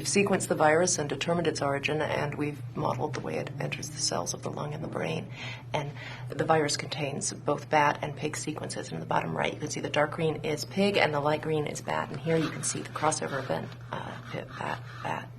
sequenced the virus and determined its origin, and we've modeled the way it enters the cells of the lung and the brain. And the virus contains both bat and pig sequences. In the bottom right, you can see the dark green is pig and the light green is bat. And here you can see the crossover event, bat,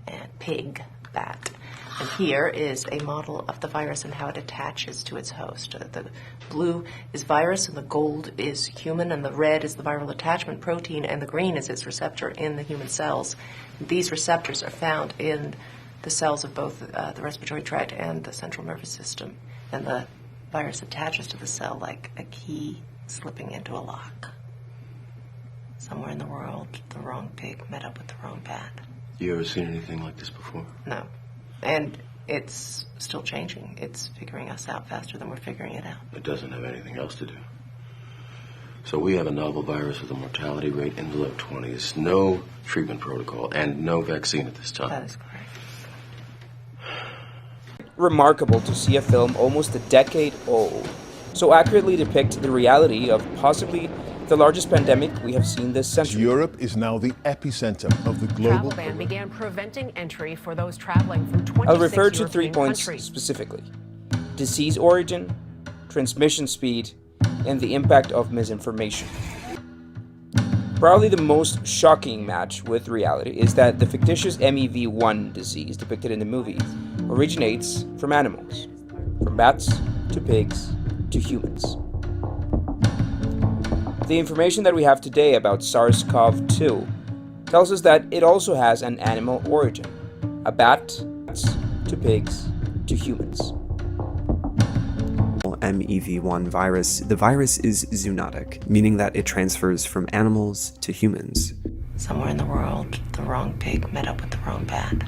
and pig, bat. And here is a model of the virus and how it attaches to its host. The blue is virus, and the gold is human, and the red is the viral attachment protein, and the green is its receptor in the human cells. These receptors are found in the cells of both the respiratory tract and the central nervous system. And the virus attaches to the cell like a key slipping into a lock. Somewhere in the world, the wrong pig met up with the wrong bat. You ever seen anything like this before? No. And it's still changing. It's figuring us out faster than we're figuring it out. It doesn't have anything else to do. So we have a novel virus with a mortality rate in the low 20s, no treatment protocol, and no vaccine at this time. That is correct. Remarkable to see a film almost a decade old so accurately depict the reality of possibly the largest pandemic we have seen this century. Europe is now the epicenter of the global... Travel ban began preventing entry for those traveling from 26 I'll refer to 3 European points countries. specifically: disease origin, transmission speed, and the impact of misinformation. Probably the most shocking match with reality is that the fictitious MEV1 disease depicted in the movie originates from animals, from bats to pigs to humans. The information that we have today about SARS-CoV-2 tells us that it also has an animal origin, a bat to pigs to humans. MEV1 virus, the virus is zoonotic, meaning that it transfers from animals to humans. Somewhere in the world, the wrong pig met up with the wrong bat.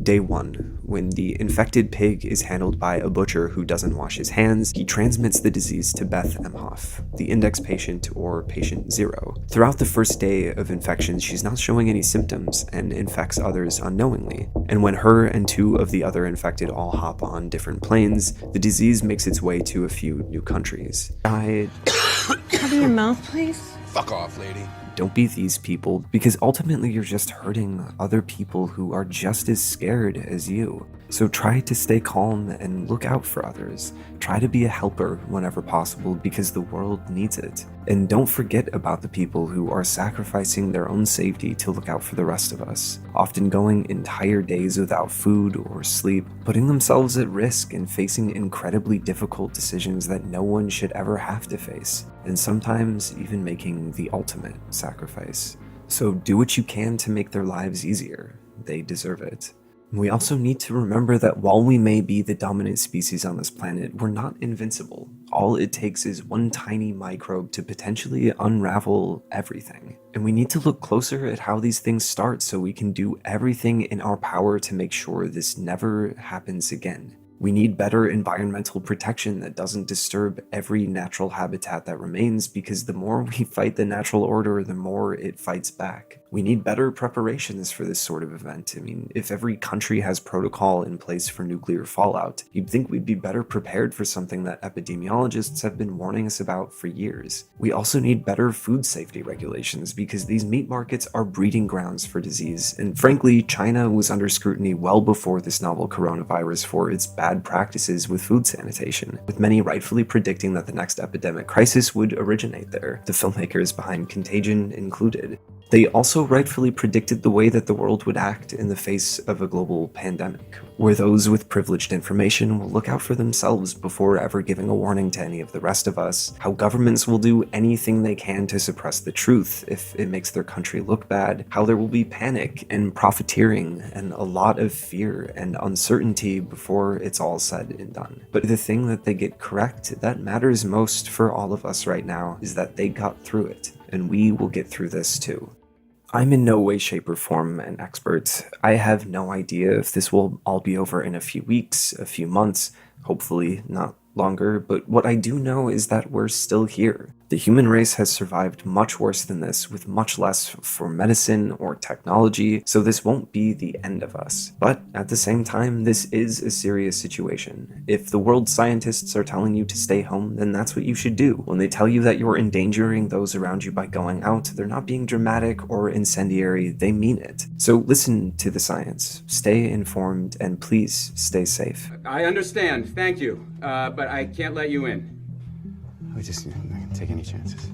Day 1, when the infected pig is handled by a butcher who doesn't wash his hands, he transmits the disease to Beth Emhoff, the index patient or patient 0. Throughout the first day of infection, she's not showing any symptoms and infects others unknowingly. And when her and 2 of the other infected all hop on different planes, the disease makes its way to a few new countries. Cover your mouth, please. Fuck off, lady. Don't be these people, because ultimately you're just hurting other people who are just as scared as you. So try to stay calm and look out for others. Try to be a helper whenever possible, because the world needs it. And don't forget about the people who are sacrificing their own safety to look out for the rest of us, often going entire days without food or sleep, putting themselves at risk and facing incredibly difficult decisions that no one should ever have to face, and sometimes even making the ultimate sacrifice. So do what you can to make their lives easier. They deserve it. We also need to remember that while we may be the dominant species on this planet, we're not invincible. All it takes is one tiny microbe to potentially unravel everything. And we need to look closer at how these things start so we can do everything in our power to make sure this never happens again. We need better environmental protection that doesn't disturb every natural habitat that remains, because the more we fight the natural order, the more it fights back. We need better preparations for this sort of event. I mean, if every country has protocol in place for nuclear fallout, you'd think we'd be better prepared for something that epidemiologists have been warning us about for years. We also need better food safety regulations, because these meat markets are breeding grounds for disease, and frankly, China was under scrutiny well before this novel coronavirus for its bad practices with food sanitation, with many rightfully predicting that the next epidemic crisis would originate there, the filmmakers behind Contagion included. They also rightfully predicted the way that the world would act in the face of a global pandemic, where those with privileged information will look out for themselves before ever giving a warning to any of the rest of us, how governments will do anything they can to suppress the truth if it makes their country look bad, how there will be panic and profiteering and a lot of fear and uncertainty before it's all said and done. But the thing that they get correct that matters most for all of us right now is that they got through it, and we will get through this too. I'm in no way, shape, or form an expert. I have no idea if this will all be over in a few weeks, a few months, hopefully not longer, but what I do know is that we're still here. The human race has survived much worse than this, with much less for medicine or technology, so this won't be the end of us. But at the same time, this is a serious situation. If the world's scientists are telling you to stay home, then that's what you should do. When they tell you that you're endangering those around you by going out, they're not being dramatic or incendiary, they mean it. So listen to the science, stay informed, and please stay safe. I understand, thank you, but I can't let you in. I just not gonna take any chances.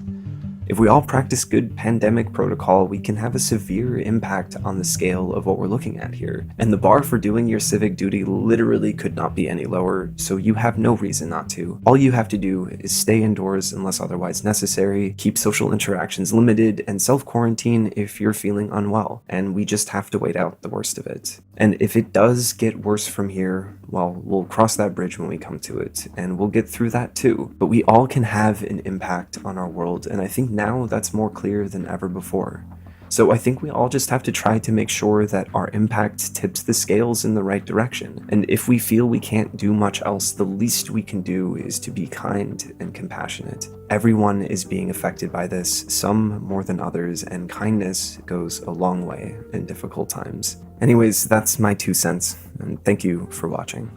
If we all practice good pandemic protocol, we can have a severe impact on the scale of what we're looking at here. And the bar for doing your civic duty literally could not be any lower, so you have no reason not to. All you have to do is stay indoors unless otherwise necessary, keep social interactions limited, and self-quarantine if you're feeling unwell. And we just have to wait out the worst of it. And if it does get worse from here, well, we'll cross that bridge when we come to it, and we'll get through that too. But we all can have an impact on our world, and I think now that's more clear than ever before. So I think we all just have to try to make sure that our impact tips the scales in the right direction. And if we feel we can't do much else, the least we can do is to be kind and compassionate. Everyone is being affected by this, some more than others, and kindness goes a long way in difficult times. Anyways, that's my 2 cents, and thank you for watching.